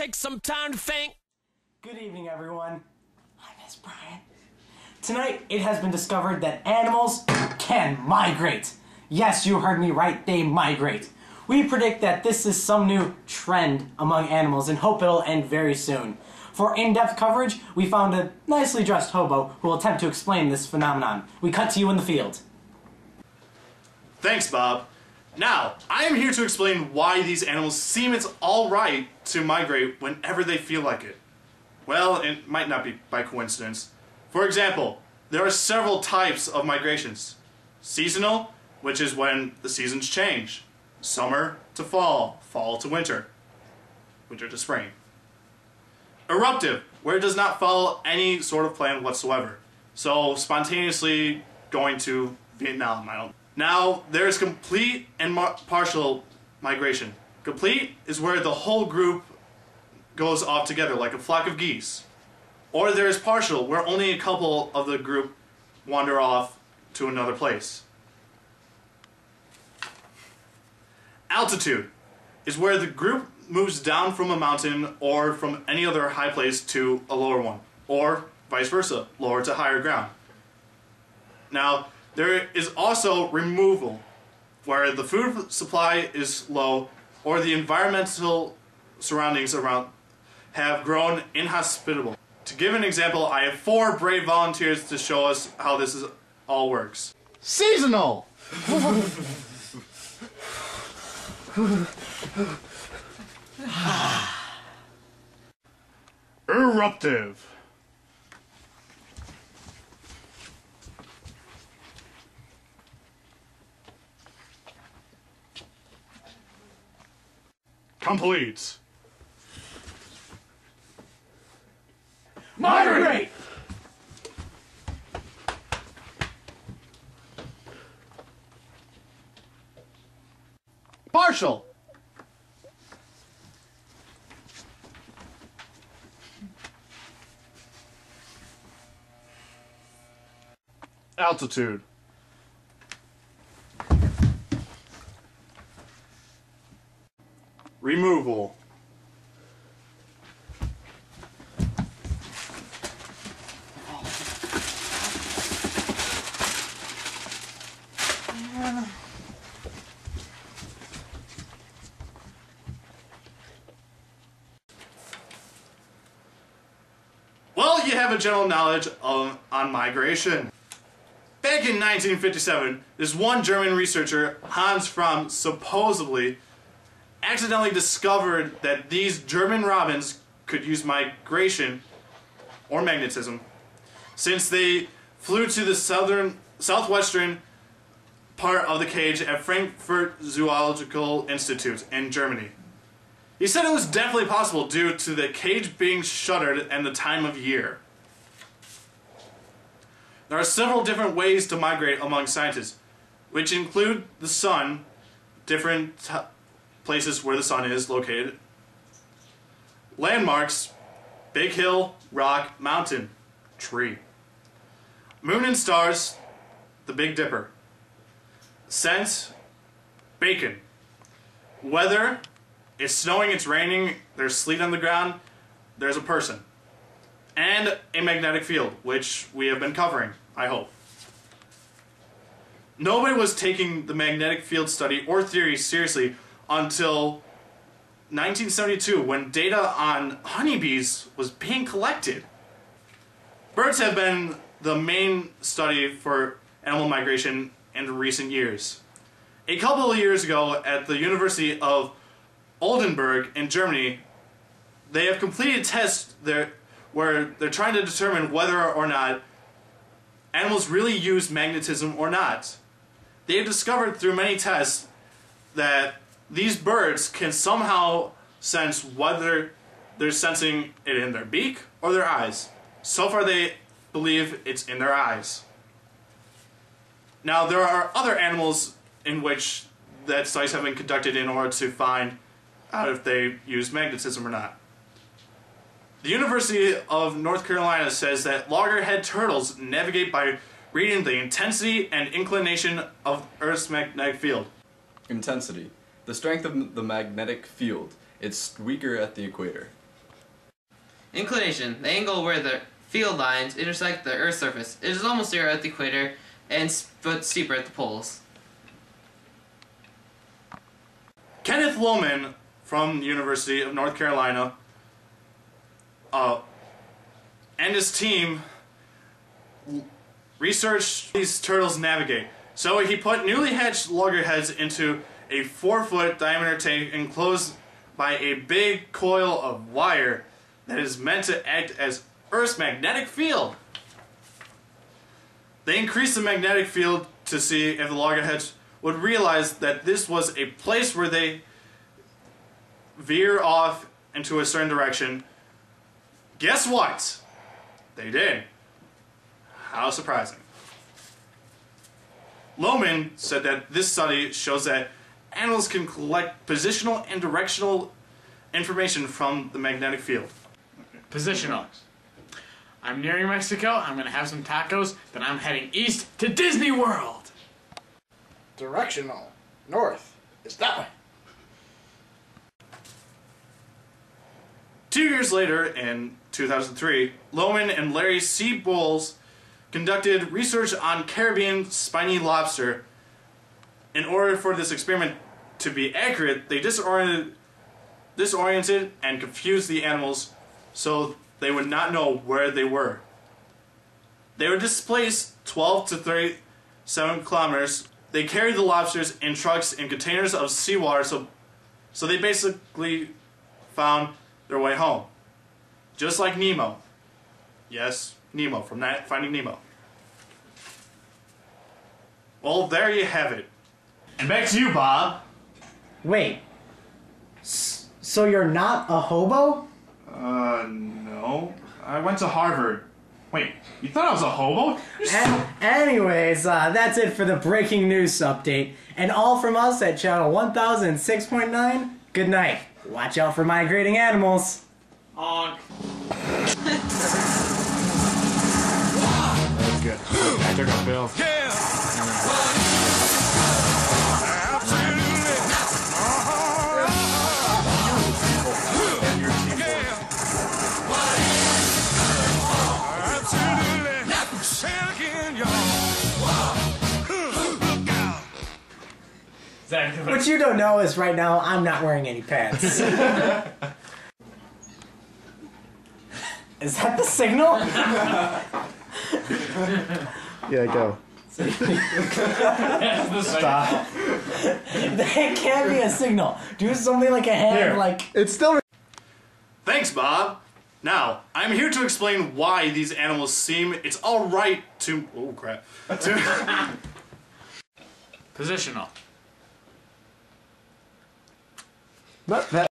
take some time to think. Good evening, everyone. I'm Miss Bryant. Tonight, it has been discovered that animals can migrate. Yes, you heard me right, they migrate. We predict that this is some new trend among animals and hope it'll end very soon. For in-depth coverage, we found a nicely dressed hobo who will attempt to explain this phenomenon. We cut to you in the field. Thanks, Bob. Now, I am here to explain why these animals seem it's alright to migrate whenever they feel like it. Well, it might not be by coincidence. For example, there are several types of migrations. Seasonal, which is when the seasons change. Summer to fall, fall to winter, winter to spring. Eruptive, where it does not follow any sort of plan whatsoever. So, spontaneously going to Vietnam, Now, there's complete and partial migration. Complete is where the whole group goes off together, like a flock of geese. Or there's partial, where only a couple of the group wander off to another place. Altitude is where the group moves down from a mountain or from any other high place to a lower one, or vice versa, lower to higher ground. Now, there is also removal, where the food supply is low or the environmental surroundings around have grown inhospitable. To give an example, I have 4 brave volunteers to show us how this all works. Seasonal! Eruptive. Complete. Migrate! Partial. Altitude. Removal. Well, you have a general knowledge on migration. Back in 1957, this one German researcher, Hans Fromm, supposedly accidentally discovered that these German robins could use migration or magnetism since they flew to the southwestern part of the cage at Frankfurt Zoological Institute in Germany. He said it was definitely possible due to the cage being shuttered and the time of year. There are several different ways to migrate among scientists, which include the sun, different places where the sun is located, landmarks, big hill, rock, mountain, tree, moon and stars, the Big Dipper, scent, bacon, weather, it's snowing, it's raining, there's sleet on the ground, there's a person, and a magnetic field, which we have been covering, I hope. Nobody was taking the magnetic field study or theory seriously until 1972, when data on honeybees was being collected. Birds have been the main study for animal migration in recent years. A couple of years ago, at the University of Oldenburg in Germany, they have completed tests where they're trying to determine whether or not animals really use magnetism or not. They have discovered through many tests that these birds can somehow sense whether they're sensing it in their beak or their eyes. So far they believe it's in their eyes. Now there are other animals in which that studies have been conducted in order to find out if they use magnetism or not. The University of North Carolina says that loggerhead turtles navigate by reading the intensity and inclination of Earth's magnetic field. Intensity. The strength of the magnetic field. It's weaker at the equator. Inclination, the angle where the field lines intersect the Earth's surface. It is almost zero at the equator, but steeper at the poles. Kenneth Lohman from the University of North Carolina and his team researched these turtles navigate. So he put newly hatched loggerheads into a 4-foot diameter tank enclosed by a big coil of wire that is meant to act as Earth's magnetic field. They increased the magnetic field to see if the loggerheads would realize that this was a place where they veer off into a certain direction. Guess what? They did. How surprising. Lohman said that this study shows that animals can collect positional and directional information from the magnetic field. Positional. I'm nearing Mexico. I'm going to have some tacos. Then I'm heading east to Disney World. Directional. North is that way. 2 years later, in 2003, Lohman and Larry C. Bowles conducted research on Caribbean spiny lobster. In order for this experiment to be accurate, they disoriented and confused the animals so they would not know where they were. They were displaced 12 to 37 kilometers. They carried the lobsters in trucks in containers of seawater, so they basically found their way home. Just like Nemo. Yes, Nemo from Finding Nemo. Well, there you have it. And back to you, Bob. Wait. So you're not a hobo? No. I went to Harvard. Wait, you thought I was a hobo? Anyways, that's it for the breaking news update. And all from us at channel 1006.9. Good night. Watch out for migrating animals. On. That's good. I took a pill. What you don't know is right now I'm not wearing any pants. Is that the signal? Yeah, go. Stop. That can't be a signal. Do something like a hand, Here. like... It's still. Thanks, Bob. Now, I'm here to explain why these animals seem it's alright to... Oh, crap. Positional. That